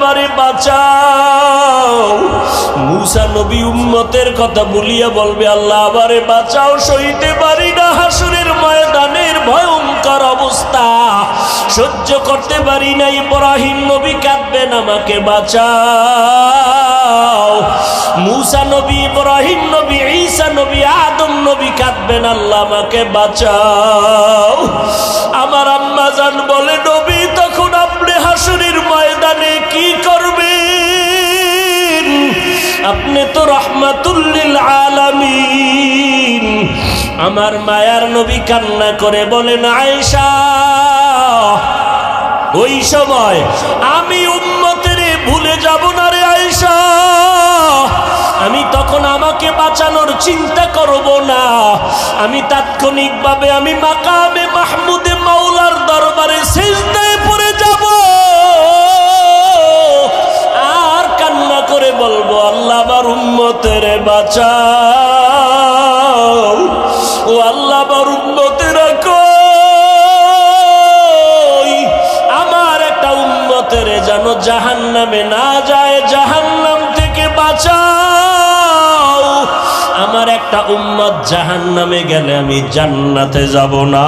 আমারে বাঁচাও। মূসা নবী উম্মতের কথা বলিয়া বলবে, আল্লাহ আমারে বাঁচাও, সইতে পারি না হাসরের ময়দানের ভয়ঙ্কর অবস্থা, সহ্য করতে পারি না। ইব্রাহিম নবী কাঁদবেন, আমাকে বাঁচাও। মূসা নবী, ইব্রাহিম নবী, ঈসা নবী, আদম নবী কাঁদবেন, আল্লাহ আমাকে বাঁচাও। আমার আম্মা জান বলে, নবী তখন আপনি হাসরের ময়দানে কি করবেন? আপনি তো রাহমাতুল লিল আলামিন। আমার মায়ার নবী কান্না করে বলেন, আয়েশা ওই সময় আমি উম্মতের ভুলে যাব না রে আয়েশা। আমি তখন আমাকে বাঁচানোর চিন্তা করব না, আমি তাৎক্ষণিকভাবে আমি মাকামে মাহমুদে মাওলার দরবারে সিজদায় পড়ে যাব আর কান্না করে বলবো, আল্লাহ আমার উম্মতের বাঁচাও। ও আল্লাহ আমার উম্মতেরা কই, আমার একটা উম্মতের যেন জাহান্নামে না যায়, জাহান্নাম থেকে বাঁচাও। আমার একটা উম্মত জাহান্নামে গেলে আমি জান্নাতে যাব না।